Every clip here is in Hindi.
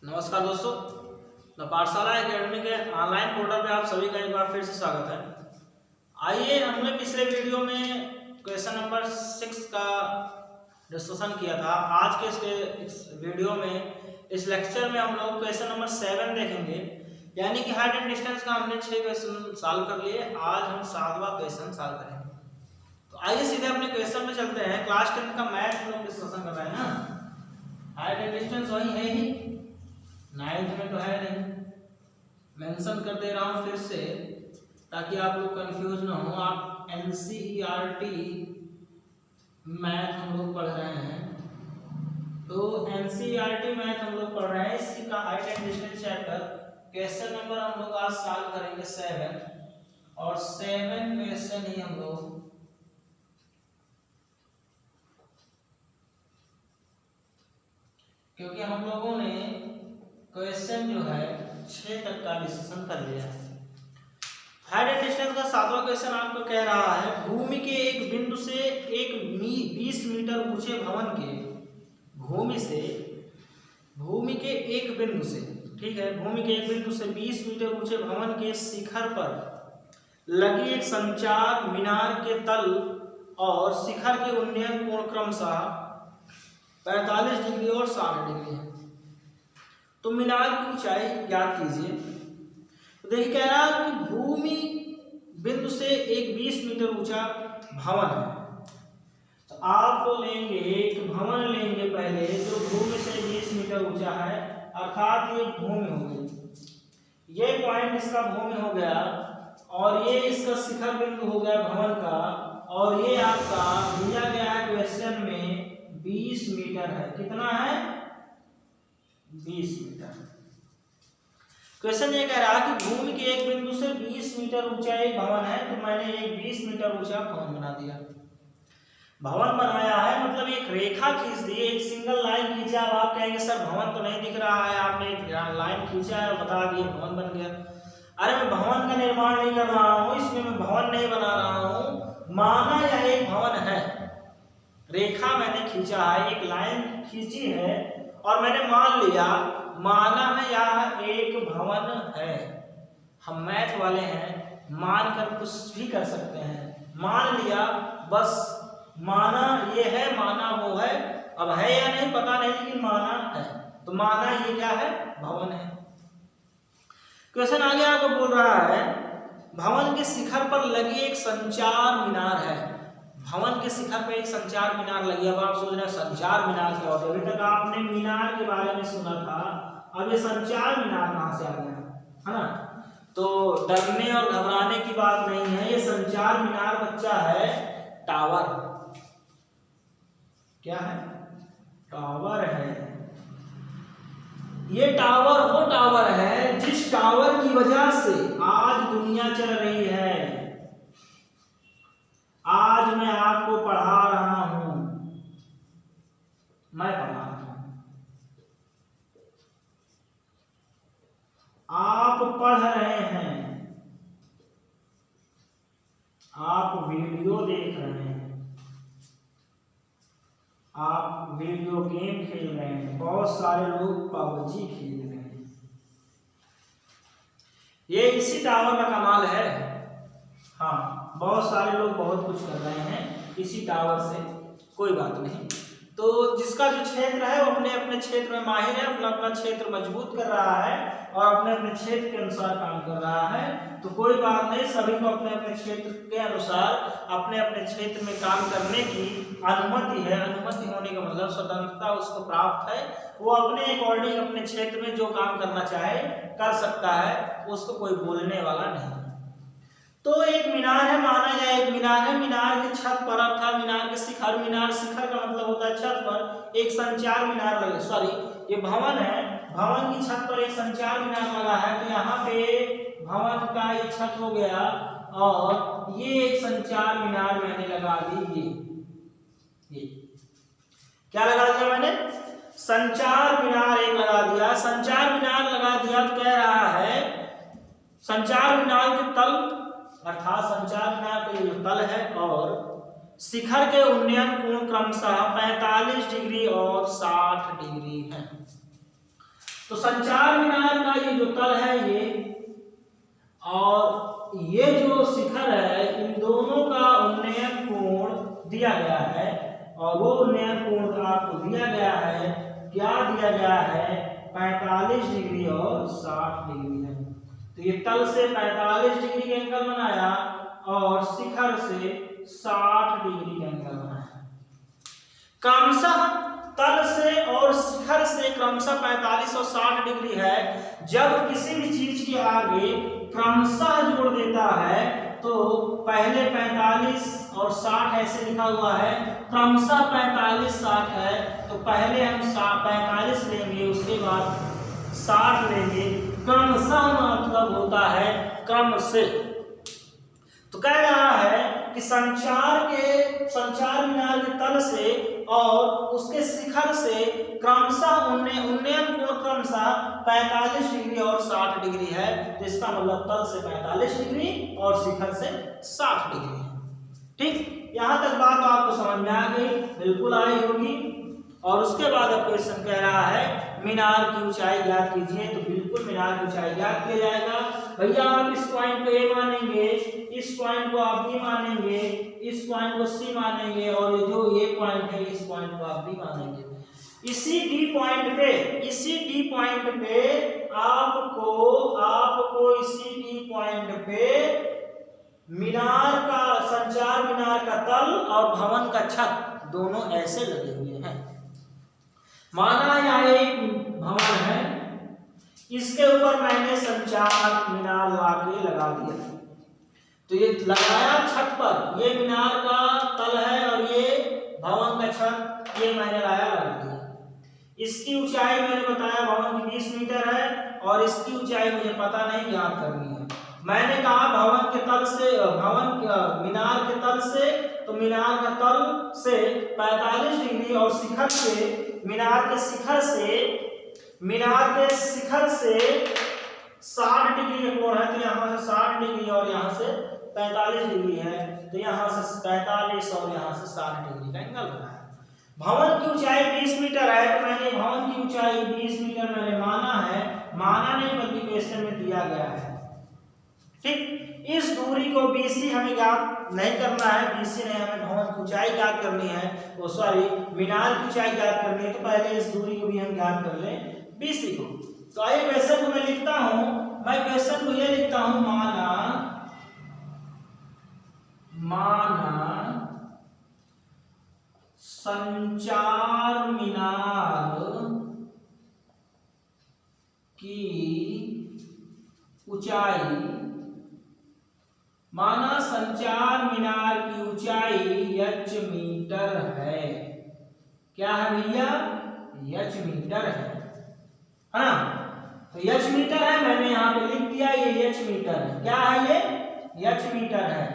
नमस्कार दोस्तों, द पाठशाला एकेडमी के ऑनलाइन पोर्टल पे आप सभी का एक बार फिर से स्वागत है। आइए, हमने पिछले वीडियो में क्वेश्चन नंबर 6 का डिस्कशन किया था। आज के इस वीडियो में, इस लेक्चर में हम लोग क्वेश्चन नंबर 7 देखेंगे, यानी कि हाइट एंड डिस्टेंस का हमने 6 क्वेश्चन सॉल्व कर लिए। आज हम 7वां क्वेश्चन सॉल्व करेंगे। तो आइए सीधे अपने क्वेश्चन में चलते हैं। क्लास 10 का मैथ हम लोग डिस्कशन कर रहे हैं ना। हाइट एंड डिस्टेंस वही है ही, 9th में तो है नहीं। मेंशन कर दे रहा हूँ फिर से ताकि आप लोग कंफ्यूज ना हो। आप NCERT मैथ हम लोग पढ़ रहे हैं, तो NCERT मैथ हम लोग पढ़ रहे हैं। इसी का height and distance chapter question number हम लोग आज सॉल्व करेंगे 7, और 7 क्वेश्चन ही हम लोग क्योंकि हम लोगों ने क्वेश्चन जो है 6 तक का डिस्कशन कर लिया है। हाइट एंड डिस्टेंस का 7वां क्वेश्चन आपको कह रहा है, भूमि के एक बिंदु से एक 20 मीटर ऊंचे भवन के भूमि के एक बिंदु से, ठीक है, भूमि के एक बिंदु से 20 मीटर ऊंचे भवन के शिखर पर लगी एक संचार मीनार के तल और शिखर के उन्नयन कोण क्रमशः 45 डिग्री और 60 डिग्री है। तो मीनार की ऊंचाई ज्ञात कीजिए। तो देखिए, कह रहा है कि भूमि बिंदु से एक 20 मीटर ऊंचा भवन है। तो आप लेंगे एक भवन लेंगे पहले, जो भूमि से 20 मीटर ऊंचा है, अर्थात ये भूमि हो गई, ये पॉइंट इसका भूमि हो गया, और ये इसका शिखर बिंदु हो गया भवन का, और ये आपका दिया गया है क्वेश्चन में 20 मीटर है। कितना है? 20 मीटर। क्वेश्चन ये कह रहा है कि भूमि के एक बिंदु से 20 मीटर ऊंचा एक भवन है, तो मैंने एक 20 मीटर ऊंचा भवन बना दिया। भवन बनाया है मतलब एक रेखा खींच दी, एक सिंगल लाइन खींचा। अब आप कहेंगे सर भवन तो नहीं दिख रहा है, आपने एक लाइन खींचा है और बता दिए भवन बन गया। अरे मैं भवन का निर्माण नहीं कर रहा हूँ, इसमें मैं भवन नहीं बना रहा हूँ। माना यह एक भवन है, रेखा मैंने खींचा है, एक लाइन खींची है, और मैंने मान लिया, माना है यह एक भवन है। हम मैथ वाले हैं, मान कर कुछ भी कर सकते हैं। मान लिया, बस माना ये है, माना वो है। अब है या नहीं पता नहीं, लेकिन माना है, तो माना ये क्या है? भवन है। क्वेश्चन आगे आपको बोल रहा है, भवन के शिखर पर लगी एक संचार मीनार है। भवन के शिखर पे एक संचार मीनार लगी। अब आप सोच रहे हैं संचार मीनार क्या होता है? अभी तक आपने मीनार के बारे में सुना था, अब ये संचार मीनार कहाँ से आ गया, है ना? तो डरने और घबराने की बात नहीं है। ये संचार मीनार बच्चा है टावर। क्या है? टावर है। ये टावर वो टावर है जिस टावर की वजह से आज दुनिया चल रही है। आज मैं आपको पढ़ा रहा हूं, मैं पढ़ा रहा हूं, आप पढ़ रहे हैं, आप वीडियो देख रहे हैं, आप वीडियो गेम खेल रहे हैं, बहुत सारे लोग PUBG खेल रहे हैं। ये इसी टावर का कमाल है। हाँ, बहुत सारे लोग बहुत कुछ कर रहे हैं इसी टावर से, कोई बात नहीं। तो जिसका जो क्षेत्र है वो अपने अपने क्षेत्र में माहिर है, अपना अपना क्षेत्र मजबूत कर रहा है और अपने अपने क्षेत्र के अनुसार काम कर रहा है, तो कोई बात नहीं। सभी को अपने अपने क्षेत्र के अनुसार अपने अपने क्षेत्र में काम करने की अनुमति है। अनुमति होने का मतलब स्वतंत्रता उसको प्राप्त है। वो अपने अकॉर्डिंग अपने क्षेत्र में जो काम करना चाहे कर सकता है, उसको कोई बोलने वाला नहीं। तो एक मीनार है, माना जाए एक मीनार है, मीनार के छत पर अर्थात मीनार के शिखर, मीनार शिखर का मतलब होता है छत पर एक संचार मीनार लगे, सॉरी ये भवन है, भवन की छत पर एक संचार मीनार लगा है। तो यहाँ पे भवन का ये छत हो गया, और ये एक संचार मीनार मैंने लगा दी। ये क्या लगा दिया मैंने? संचार मीनार एक लगा दिया। संचार मीनार लगा दिया तो कह रहा है संचार मीनार के तल, अर्थात संचार मीनार का जो तल है और शिखर के उन्नयन कोण क्रमशः 45 डिग्री और 60 डिग्री है। तो संचार मीनार का ये जो तल है ये और ये जो शिखर है, इन दोनों का उन्नयन कोण दिया गया है और वो उन्नयन कोण आपको दिया गया है, क्या दिया गया है, 45 डिग्री और 60 डिग्री है। तो ये तल से 45 डिग्री का एंगल बनाया और शिखर से 60 डिग्री का एंगल बनाया। क्रमशः तल से और शिखर से क्रमशः 45 और 60 डिग्री है। जब किसी भी चीज के आगे क्रमशः जोड़ देता है तो पहले 45 और 60 ऐसे लिखा हुआ है, क्रमशः 45 60 है, तो पहले हम 45 लेंगे, उसके बाद 60 लेंगे। क्रमशः मतलब होता है क्रम से। तो कह रहा है कि संचार मीनार के तल से और उसके शिखर से क्रमशः उन्नयन कोण क्रमशः 45 डिग्री और 60 डिग्री है। तो इसका मतलब तल से 45 डिग्री और शिखर से 60 डिग्री है। ठीक, यहां तक बात आपको समझ में आ गई, बिल्कुल आई होगी। और उसके बाद अब क्वेश्चन कह रहा है मीनार की ऊंचाई ज्ञात कीजिए। तो बिल्कुल मीनार की ऊंचाई ज्ञात किया जाएगा। भैया आप इस पॉइंट को ए मानेंगे, इस पॉइंट को आप बी मानेंगे, इस पॉइंट को सी मानेंगे और जो ये पॉइंट है इस पॉइंट को आप बी मानेंगे। इसी डी पॉइंट पे आपको इसी डी पॉइंट पे मीनार का, संचार मीनार का तल और भवन का छत दोनों ऐसे लगे हुए हैं। माना यहाँ एक भवन है, इसके ऊपर मैंने संचार मीनार लगा दिया। तो ये लगाया छत पर, ये मीनार का तल है और ये भवन का छत, ये मैंने लगा दिया। इसकी ऊंचाई मैंने बताया भवन की 20 मीटर है और इसकी ऊंचाई मुझे पता नहीं, ज्ञात करनी है। मैंने कहा भवन के तल से, मीनार के तल से, तो मीनार का तल से 45 डिग्री और शिखर से, मीनार के शिखर से 60 डिग्री का कोण है। तो यहाँ से 60 डिग्री और यहाँ से 45 डिग्री है, तो यहाँ से 45 और यहाँ से 60 डिग्री का एंगल बना है। भवन की ऊंचाई 20 मीटर है, तो मैंने भवन की ऊंचाई 20 मीटर मैंने माना नहीं बल्कि क्वेश्चन में दिया गया है। ठीक, इस दूरी को BC हमें ज्ञात नहीं करना है, BC नहीं, हमें भवन की ऊंचाई ज्ञात करनी है, वो सॉरी मीनार की ऊंचाई ज्ञात करनी है। तो पहले इस दूरी को भी हम ज्ञात कर लें, BC को। तो आइए क्वेश्चन को मैं लिखता हूं, मैं क्वेश्चन को ये लिखता हूं, माना संचार मीनार की ऊंचाई, माना संचार मीनार की ऊंचाई h मीटर है। क्या है भैया? h मीटर है ना? तो h मीटर है, मैंने यहाँ पे लिख दिया, ये h मीटर है। क्या है ये? h मीटर है।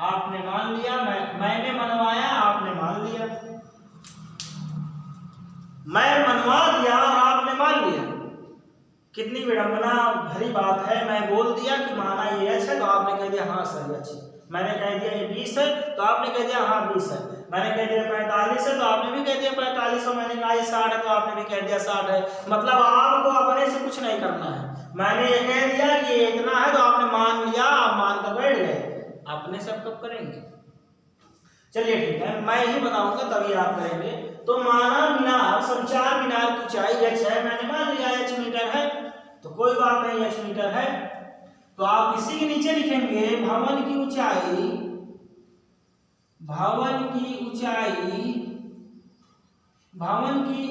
आपने मान लिया, मैंने मनवाया, आपने मान लिया। मैं मनवा दिया और आपने मान लिया। कितनी विडंबना भरी बात है। मैं बोल दिया कि माना ये h है, तो आपने कह दिया हाँ सर h। मैंने कह दिया ये 20 है, तो आपने कह दिया हाँ 20 है। मैंने कह दिया 45 है, तो आपने भी कह दिया 45 है। मैंने कहा ये 60 है, तो आपने भी कह दिया 60 है। मतलब आपको अपने से कुछ नहीं करना है। मैंने ये कह दिया कि ये इतना है, तो आपने मान लिया, आप मान कर बैठ गए। अपने सब कब करेंगे? चलिए ठीक है, मैं ही बताऊंगा तभी आप करेंगे। तो माना मीनार, संचार मीनार की ऊंचाई h है, मैंने मान लिया h मीटर है, तो कोई बात नहीं, h मीटर है। तो आप इसी के नीचे लिखेंगे भवन की ऊंचाई, भवन की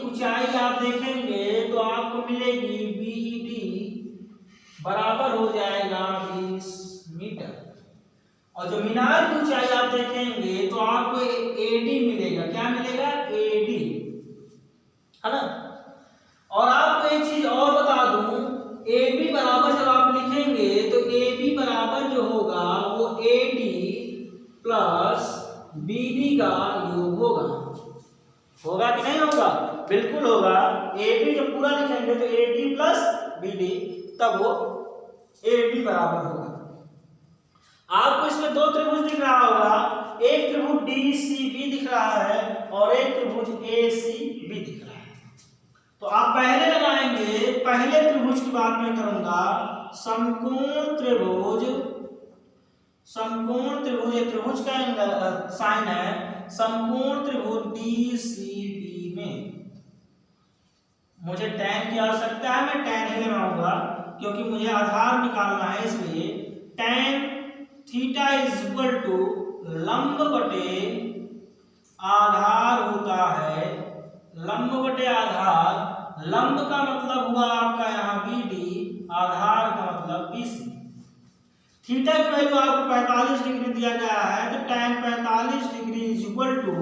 ऊंचाई आप देखेंगे तो आपको मिलेगी BD बराबर हो जाएगा 20 मीटर। और जो मीनार की ऊंचाई आप देखेंगे तो आपको AD मिलेगा। क्या मिलेगा? AD, है ना? और आपको एक चीज और बता दूं, AB बराबर जब आप लिखेंगे तो AB बराबर जो होगा वो AD प्लस BD का योग होगा कि नहीं होगा? बिल्कुल होगा। AB जब पूरा लिखेंगे तो AD प्लस BD, तब वो AD बराबर होगा। आपको इसमें दो त्रिभुज दिख रहा होगा, एक त्रिभुज DCB दिख रहा है और एक त्रिभुज ACB दिख रहा है। तो आप पहले लगाएंगे, पहले त्रिभुज की बात मैं करूंगा, समकोण त्रिभुज, समकोण त्रिभुज, एक त्रिभुज का साइन है, समकोण त्रिभुज DCB में मुझे tan की आवश्यकता है, मैं tan ही लगाऊंगा क्योंकि मुझे आधार निकालना है, इसलिए tan theta is equal to लंब बटे आधार होता है, लंब बटे आधार, लंब का मतलब हुआ आपका यहाँ BD, आधार का मतलब BC। थीटा की वैल्यू आपको 45 डिग्री दिया गया है, तो tan 45 degree is equal to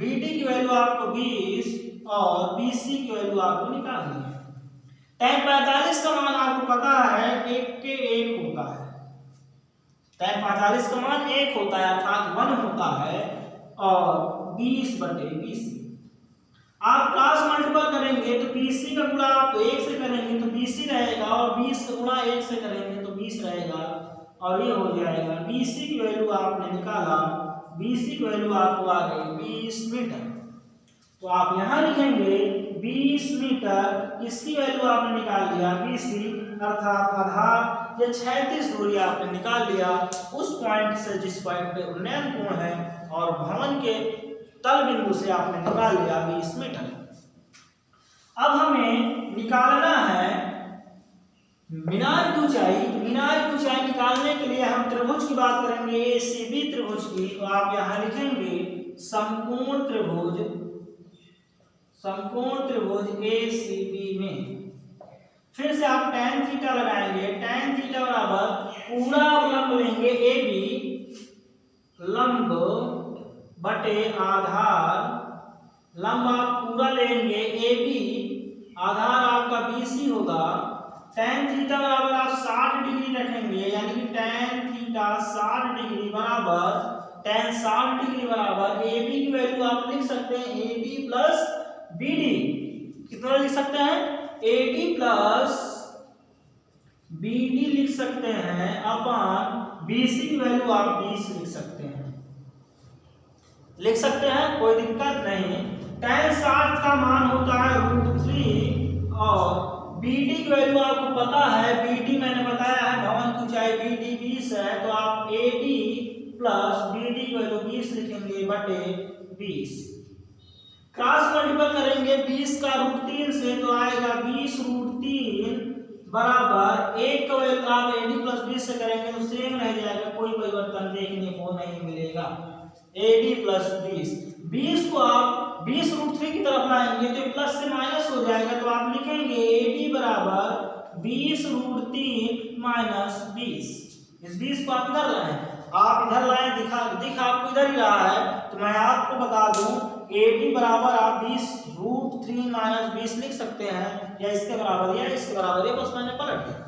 BD की वैल्यू आपको 20 और BC की वैल्यू आपको निकालनी है। tan 45 का मान आपको पता है 1 के 1 होता है, tan 45 का मान 1 होता है अर्थात 1 होता है, और 20 बटे 20 आप क्रॉस मल्टीपल करेंगे तो BC का गुणा आप 1 से करेंगे तो BC रहेगा, और 20 का गुणा 1 से करेंगे तो 20 रहेगा, और ये हो जाएगा BC की वैल्यू आपने निकाला, BC की वैल्यू आपको आ गई 20 मीटर। तो आप यहाँ लिखेंगे 20 मीटर, इसकी वैल्यू आपने निकाल लिया BC, अर्थात आधार या 36 दूरी आपने निकाल लिया उस पॉइंट से जिस पॉइंट पे उन्नयन कोण है, और भवन के तल बिंदु से आपने निकाल लिया 20 मीटर। अब हमें निकालना है मीनार की ऊंचाई। मीनार की ऊंचाई निकालने के लिए हम त्रिभुज की बात करेंगे, ACB त्रिभुज की। तो आप यहां लिखेंगे समकोण त्रिभुज, समकोण त्रिभुज ACB में फिर से आप tan थीटा लगाएंगे, tan थीटा बराबर पूरा लंब लेंगे AB, लंब बटे आधार, लंब आप पूरा लेंगे AB, आधार आपका BC होगा, tan थीटा बराबर आप 60 डिग्री रखेंगे, यानी कि tan थीटा 60 डिग्री बराबर, tan 60 डिग्री बराबर AB की वैल्यू आप लिख सकते हैं AB प्लस BD, कितना लिख सकते हैं AD प्लस BD लिख सकते हैं, अपन BC की वैल्यू आप 20 लिख सकते हैं, लिख सकते हैं, कोई दिक्कत नहीं। tan 60 का मान होता है √3, और BD की वैल्यू आपको पता है, BD मैंने बताया है भवन की ऊंचाई BD 20 है, तो आप AD प्लस BD की वैल्यू 20 लिखेंगे बटे 20। क्रॉस मल्टीपल करेंगे 20 का √3 से, तो आएगा 20 √3 बराबर 1 का वैल्यू आप AD प्लस 20 से करेंगे तो सेम रह जाएगा, कोई परिवर्तन देखने को नहीं मिलेगा। AD प्लस 20 को आप 20 √3 की तरफ लाएंगे तो प्लस से माइनस हो जाएगा, तो आप लिखेंगे AD बराबर 20 √3 माइनस 20। इस 20 को आप इधर लाएं, आप इधर लाएं, दिखा आपको इधर ही रहा है, तो मैं आपको बता दूं AD बराबर आप 20 √3 माइनस 20 लिख सकते हैं, या इसके बराबर या इसके बराबर, ये बस मैंने पलट दिया।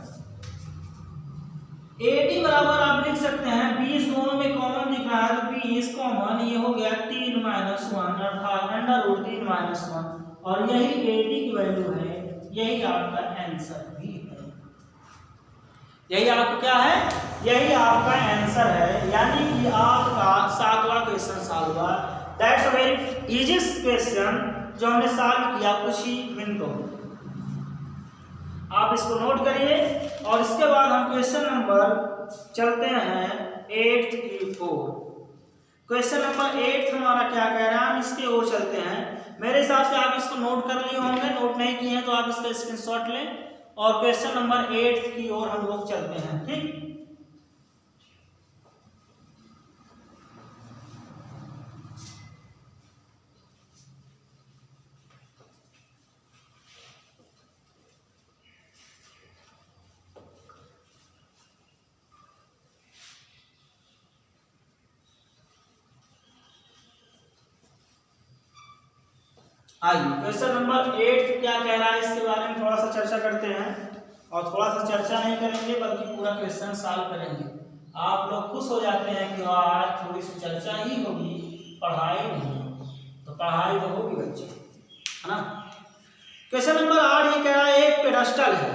AD बराबर आप लिख सकते हैं 20, दोनों में कॉमन दिख रहा है तो 20 कॉमन, ये हो गया 3 - 1 अर्थात √3 - 1, और यही AD की वैल्यू है, यही आपका आंसर भी है। यही आपका क्या है, यही आपका आंसर है, यानी कि आपका 7वां क्वेश्चन सॉल्व हुआ। That's a very easiest question जो हमने सॉल्व किया कुछ ही मिनटों में। आप इसको नोट करिए, और इसके बाद हम क्वेश्चन नंबर चलते हैं 8 की ओर। क्वेश्चन नंबर 8 हमारा क्या कह रहा है, हम इसके ओर चलते हैं। मेरे हिसाब से आप इसको नोट कर लिए होंगे, नोट नहीं किए हैं तो आप इसका स्क्रीनशॉट लें, और क्वेश्चन नंबर 8 की ओर हम लोग चलते हैं। ठीक, आइए क्वेश्चन नंबर 8 क्या कह रहा है इसके बारे में थोड़ा सा चर्चा करते हैं, और थोड़ा सा चर्चा नहीं करेंगे बल्कि पूरा क्वेश्चन सॉल्व करेंगे। आप लोग खुश हो जाते हैं कि आज थोड़ी सी चर्चा ही होगी, पढ़ाई नहीं, तो पढ़ाई तो होगी बच्चे, है ना। क्वेश्चन नंबर 8 ये कह रहा है एक पेडस्टल है,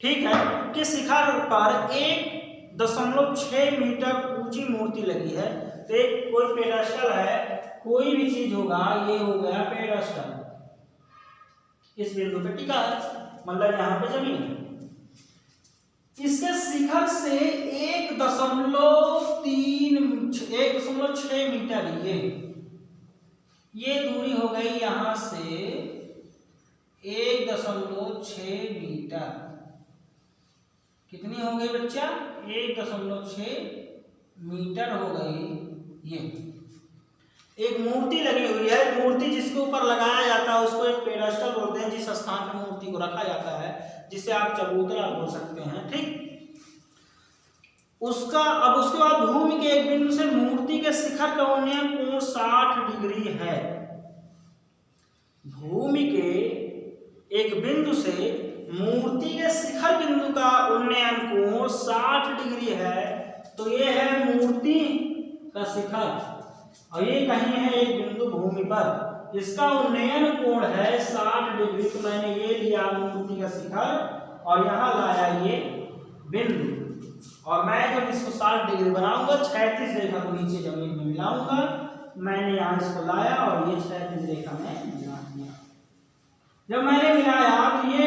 ठीक है, कि शिखर पर 1.6 मीटर ऊंची मूर्ति लगी है। तो एक कोई पेडस्टल है, कोई भी चीज होगा, ये हो गया पेडस्टल, इस बिंदु पे टिका है, मतलब यहाँ पे जमीन है। इसके शिखर से 1.6 मीटर ये दूरी हो गई यहां से 1.6 मीटर। कितनी हो गई बच्चा? 1.6 मीटर हो गई। ये एक मूर्ति लगी हुई है, मूर्ति जिसके ऊपर लगाया जाता है उसको एक पेडेस्टल बोलते हैं, जिस स्थान पर मूर्ति को रखा जाता है, जिसे आप चबूतरा बोल सकते हैं। ठीक, उसका अब उसके बाद भूमि के एक बिंदु से मूर्ति के शिखर का उन्नयन कोण 60 डिग्री है। भूमि के एक बिंदु से मूर्ति के शिखर बिंदु का उन्नयन कोण 60 डिग्री है। तो ये है मूर्ति का शिखर और ये कहीं है एक बिंदु भूमि पर, इसका उन्नयन कोण है 60 डिग्री। तो मैंने ये लिया मूर्ति का शिखर और यहाँ लाया ये बिंदु, और मैं जब इसको 60 डिग्री बनाऊंगा, 36 रेखा को नीचे जमीन में मिलाऊंगा। मैंने यहाँ इसको लाया और ये 36 रेखा में मिला दिया। जब मैंने मिलाया तो ये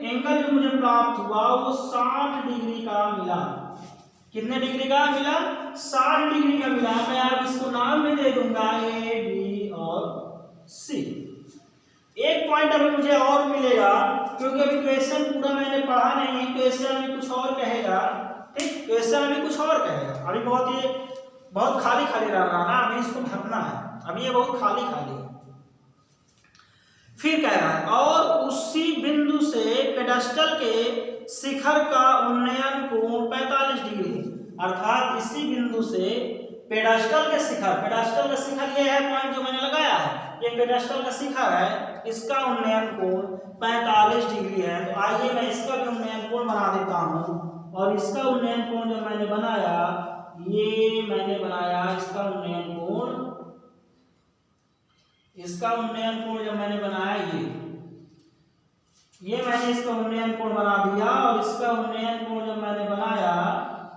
एंगल जो मुझे प्राप्त हुआ वो 60 डिग्री का मिला। कितने डिग्री का मिला? 60 डिग्री का मिला। मैं अब इसको नाम में दे दूंगा ए, बी और सी। एक पॉइंट अभी मुझे और मिलेगा, क्योंकि अभी क्वेश्चन पूरा मैंने पढ़ा नहीं है, क्वेश्चन अभी कुछ और कहेगा। ठीक, क्वेश्चन अभी कुछ और कहेगा। अभी बहुत खाली खाली रह रहा ना, अभी इसको भरना है। अभी ये बहुत खाली खाली है। फिर कह रहा है और उसी बिंदु से पेडेस्टल के शिखर का उन्नयन कोण 45 डिग्री, अर्थात इसी बिंदु से पेडेस्टल का शिखर ये है पॉइंट जो मैंने लगाया है, ये पेडेस्टल का शिखर है, इसका उन्नयन कोण 45 डिग्री है। तो आइए मैं इसका भी उन्नयन कोण बना देता हूं, और इसका उन्नयन कोण जो मैंने बनाया, ये मैंने बनाया इसका उन्नयन कोण जब मैंने बनाया ये मैंने इसका उन्नयन कोण बना दिया, और इसका उन्नयन कोण जब मैंने बनाया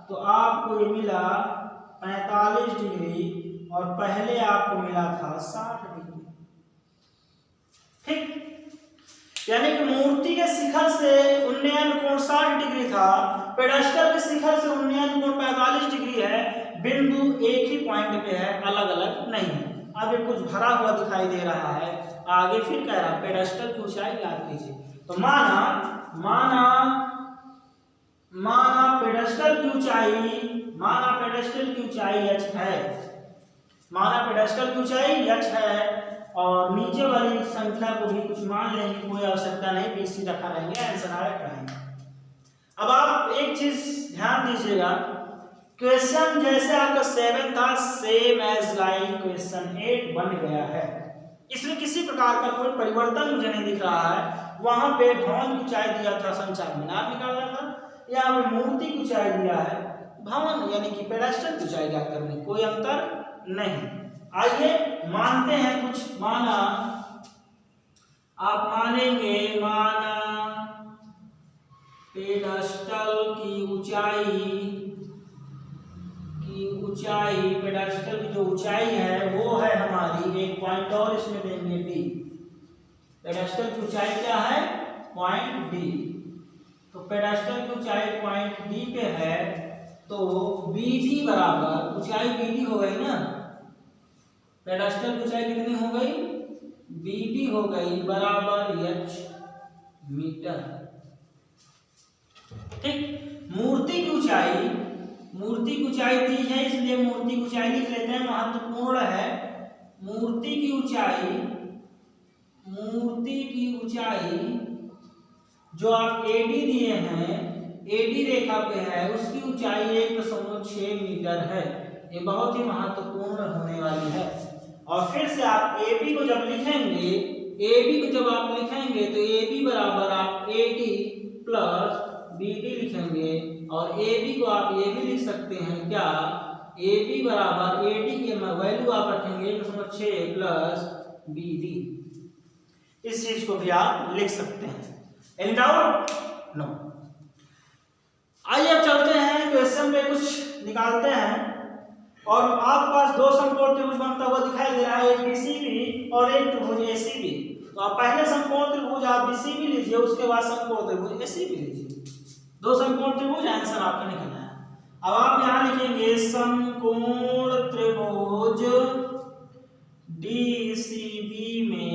तो आपको ये मिला 45 डिग्री और पहले आपको मिला था 60 डिग्री। ठीक, यानी कि मूर्ति के शिखर से उन्नयन कोण 60 डिग्री था, पेडेस्टल के शिखर से उन्नयन कोण 45 डिग्री है। बिंदु एक ही पॉइंट पे है, अलग अलग नहीं है। अब ये कुछ भरा हुआ दिखाई दे रहा है। आगे फिर कह रहा है पेडेस्टल की ऊंचाई याद कीजिए। तो माना पेडेस्टल की ऊंचाई h है, और नीचे वाली संख्या को भी कुछ मान लेंगे, कोई आवश्यकता नहीं, बीसी रखा रहेंगे, आंसर डायरेक्ट रहेंगे। अब आप एक चीज ध्यान दीजिएगा, क्वेश्चन जैसे आपका 7 था, सेम एज लाइक क्वेश्चन 8 बन गया है। इसमें किसी प्रकार का कोई परिवर्तन मुझे नहीं दिख रहा है। वहां पे भवन की ऊंचाई दिया था, संचार मीनार निकालना था, यहाँ पे मूर्ति की ऊंचाई दिया है, भवन यानी कि पेडेस्टल की ऊंचाई ज्ञात करने, कोई अंतर नहीं। आइए मानते हैं कुछ। आप मानेंगे पेडेस्टल की पेडेस्टल की जो ऊंचाई है वो है हमारी, एक पॉइंट और इसमें देंगे डी। पेडेस्टल की ऊंचाई क्या है? Point D. तो पेडेस्टल की ऊंचाई पॉइंट डी पे है, तो बीडी बराबर, ऊंचाई बीडी हो गई ना, पेडेस्टल की ऊंचाई कितनी हो गई? बीडी हो गई बराबर h मीटर। ठीक, मूर्ति की ऊंचाई दी है, इसलिए मूर्ति की ऊंचाई लिख लेते हैं, महत्वपूर्ण है। मूर्ति की ऊंचाई जो आप AD दिए हैं, AD रेखा पे है, उसकी ऊंचाई 1.6 मीटर है। ये बहुत ही महत्वपूर्ण होने वाली है। और फिर से आप AB को जब लिखेंगे, तो AB बराबर आप AD प्लस BD लिखेंगे, और AB को आप ये भी लिख सकते हैं क्या? AB बराबर AD की वैल्यू आप रखेंगे 1.6 प्लस BD। इस चीज को भी आप लिख सकते हैं। Any doubt? नो। आइए अब चलते हैं क्वेश्चन पे, कुछ निकालते हैं। और आपके पास दो समकोण त्रिभुज बनता हुआ दिखाई दे रहा है, एक BCB और एक त्रिभुज ACB। तो आप पहले समकोण त्रिभुज आप BCB लीजिए, उसके बाद समकोण त्रिभुज ACB लीजिए। दो समकोण त्रिभुज आंसर आपका निकलना है। अब आप यहाँ लिखेंगे समकोण त्रिभुज DCB में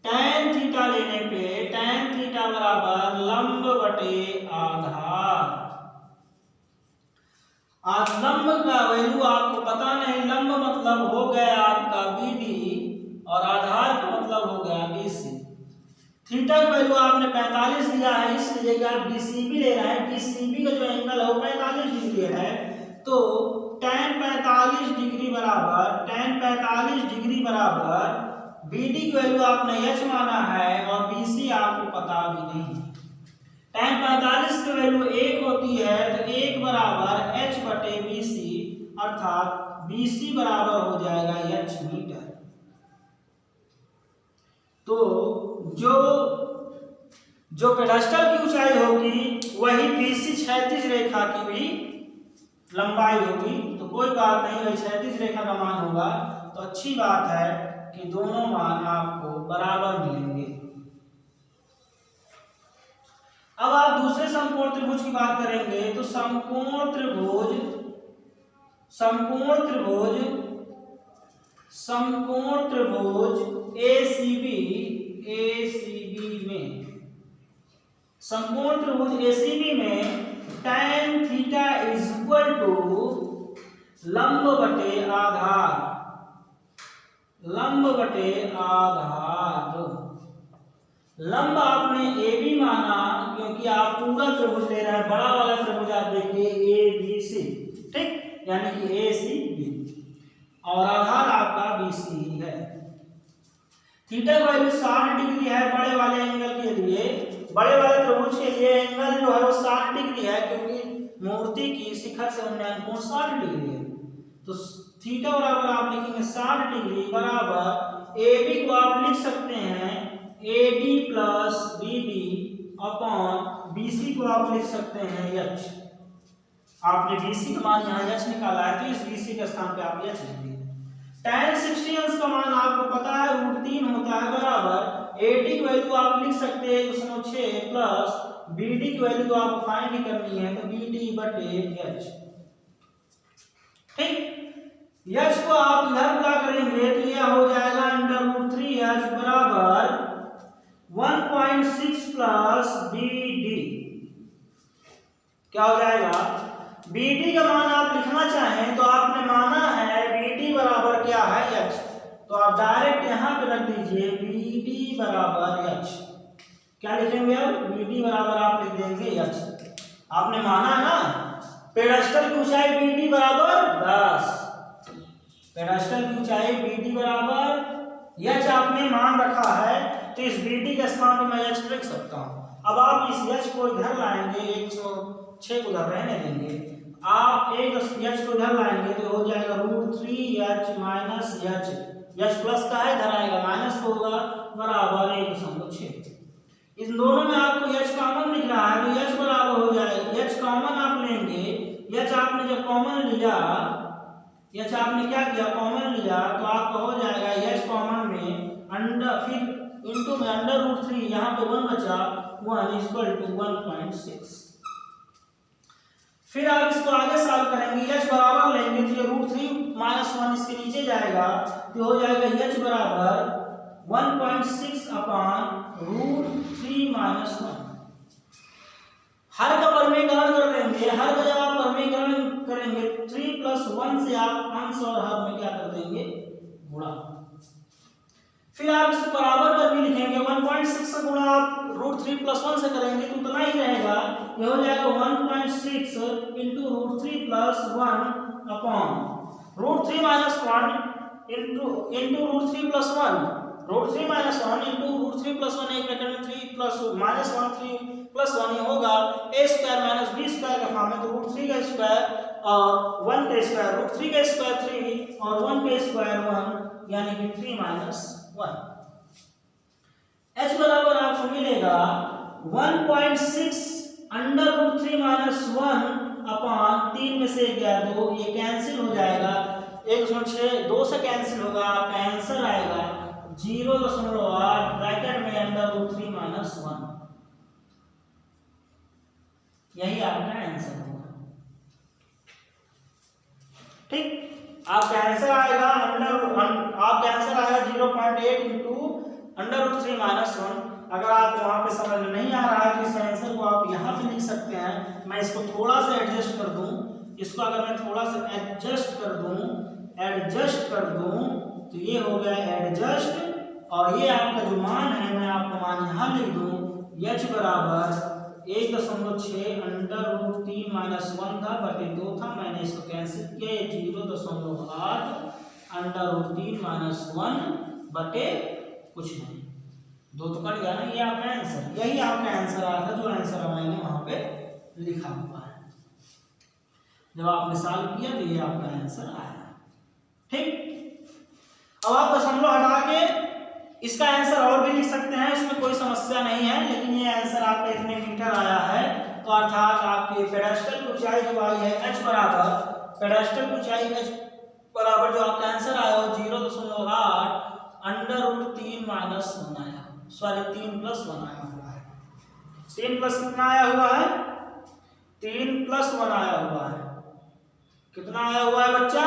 tan थीटा लेने पे tan थीटा बराबर लंब बटे आधार। आज लंब का वैल्यू आपको पता नहीं, लंब मतलब हो गया आपका BD और आधार का मतलब हो गया BC। थीटा का वैल्यू आपने 45 लिया है, इसलिए कि आप DCB ले रहे हैं, DCB का जो एंगल है वो 45 डिग्री है, तो tan 45 डिग्री बराबर BD की वैल्यू आपने h माना है और BC आपको पता भी नहीं। tan 45 की वैल्यू 1 होती है, तो 1 बराबर h बटे BC, अर्थात BC बराबर हो जाएगा h मीटर। तो जो पेडस्टल की ऊंचाई होगी वही BC क्षैतिज रेखा की भी लंबाई होगी। तो कोई बात नहीं, वही क्षैतिज रेखा का मान होगा, तो अच्छी बात है कि दोनों मान आपको बराबर मिलेंगे। अब आप दूसरे समकोण त्रिभुज की बात करेंगे, तो समकोण त्रिभुज ACB में, समकोण त्रिभुज ACB में tan theta is equal to लंब बटे आधार। लंब आपने AB माना क्योंकि आप पूरा त्रिभुज ले रहे हैं, बड़ा वाला त्रिभुज आप देखिए ABC, ठीक, यानी कि ACB, और आधार आपका BC है। थीटा का वैल्यू 60 डिग्री है बड़े वाले एंगल के लिए, बड़े वाले त्रिभुज के लिए एंगल जो है वो 60 डिग्री है, क्योंकि मूर्ति की शिखर से उन्नयन कोण 60 डिग्री है। तो थीटा बराबर आप लिखेंगे 60 डिग्री बराबर AB को आप लिख सकते हैं AD plus BD upon BC को आप लिख सकते हैं h। आपने BC का मान यहाँ h निकाला है, तो इस BC के स्थान पे आप h लिख दिए। tan 60 अंश का मान आपको पता है √3 होता है, बराबर AD की वैल्यू आप लिख सकते हैं 106 प्लस BD की वैल्यू तो आपको फाइंड ही करनी है, तो BD बटे h, ठीक। h को आप इधर क्या करेंगे तो यह हो जाएगा √3h बराबर 1.6 प्लस BD। क्या हो जाएगा, BD का मान आप लिखना चाहें तो आपने माना है BD बराबर क्या है h, तो आप डायरेक्ट यहां पे रख दीजिए BD बराबर h। क्या लिखेंगे अब, BD बराबर आप लिख देंगे h। आपने माना है ना पेडस्टल की ऊंचाई BD बराबर 10, पेडस्टल की ऊंचाई BD बराबर h आपने मान रखा है, तो इस BD के स्थान पर मैं h लिख सकता हूं। अब आप इस h को इधर लाएंगे, 106 को उधर रहने देंगे, आप एक h को इधर लाएंगे तो हो जाएगा √3h माइनस h प्लस का है, इधर आएगा माइनस होगा, बराबर 1.6। इन दोनों में आपको h कॉमन दिख रहा है, तो h बराबर हो जाएगा, h कॉमन आप लेंगे, h आपने जब कॉमन लिया, h आपने क्या किया कॉमन लिया, तो आपका हो जाएगा h कॉमन में अंडर, फिर इनटू में √3, यहाँ पे 1 बचा, 1 इक्वल टू 1.6। फिर आप इसको आगे सॉल्व करेंगे, h बराबर लेंगे तो ये √3 माइनस 1 इसके नीचे जाएगा, तो हो जाएगा h बराबर 1.6 अपॉन √3 माइनस 1। हर का परमीकरण कर देंगे, हर का जब आप परमीकरण करेंगे 3 प्लस 1 से आप अंश और हर में क्या कर देंगे गुणा। फिर आप इसको बराबर कर भी लिखेंगे, 1.6 से गुणा आप √3 प्लस 1 से करेंगे तो उतना ही रहेगा, ये हो जाएगा 1.6 into √3 plus 1 upon √3 minus 1 into √3 plus 1, √3 minus 1 into √3 plus 1, एक ब्रैकेट में 3 प्लस माइनस 1 3 प्लस 1 ये होगा a square minus b square का फॉर्म है, तो √3 का स्क्वायर और 1 का स्क्वायर, √3 का स्क्वायर 3 और 1 का स्क्वायर 1, यानी कि 3 माइनस 1। h बराबर आपको मिलेगा 1.6 अंडर √3 माइनस 1 अपॉन 3 में से गया 2, ये कैंसिल हो जाएगा, 106 2 से कैंसिल होगा, आपका आंसर आएगा 0.8 ब्रैकेट में √3 - 1, यही आपका आंसर होगा। ठीक, आपका आंसर आएगा 0.8 इंटू √3 - 1। अगर आप वहां पे समझ में नहीं आ रहा है तो इस आंसर को आप यहाँ पे लिख सकते हैं। मैं इसको थोड़ा सा एडजस्ट कर दूं, इसको अगर मैं थोड़ा सा एडजस्ट कर दूं तो ये हो गया एडजस्ट, और ये आपका जो मान है मैं आपको मान यहाँ लिख दूं, h बराबर 1.6 √3 - 1 था बटे 2 था, मैंने इसको कैंसिल किया, ये 0.8 √3 - 1 बटे कुछ नहीं, 2 तो कट गया ना। ये आपका आंसर, यही आपका आंसर आया था जो आंसर मैंने वहां पे लिखा हुआ है। जब आपने सॉल्व किया तो ये आपका आंसर आया। ठीक, अब आप दशमलव हटा के इसका आंसर और भी लिख सकते हैं, इसमें कोई समस्या नहीं है, लेकिन ये आंसर आपका इतने मीटर आया है, तो अर्थात आपकी पेडेस्टल की ऊंचाई जो आई है h बराबर, पेडेस्टल की ऊंचाई h बराबर जो आपका आंसर आया वो 0.8 √3 - 1 आया, सॉरी 3 + 1 आया हुआ है। 3 प्लस कितना आया हुआ है, 3 + 1 आया हुआ है। कितना आया हुआ है बच्चा,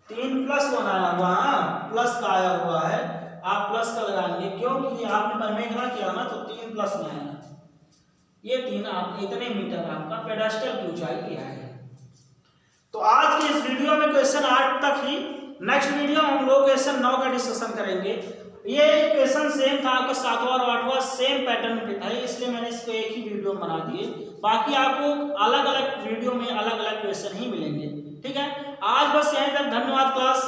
3 + 1 आया हुआ है, प्लस का आया हुआ है, आप प्लस का लगाएंगे क्योंकि आपने परिमेय किया ना, तो 3 + में आएगा, ये 3 आपके इतने मीटर आपका पेडेस्टल की ऊंचाई किया है। तो आज की इस वीडियो में क्वेश्चन 8 तक ही, नेक्स्ट वीडियो हम लोग क्वेश्चन 9 का डिस्कशन करेंगे। ये क्वेश्चन सेम था आपका 7वां और 8वां सेम पैटर्न पे था, इसलिए मैंने इसको एक ही वीडियो में बना दिए, बाकी आपको अलग अलग वीडियो में अलग अलग क्वेश्चन ही मिलेंगे। ठीक है, आज बस यहीं तक, धन्यवाद क्लास।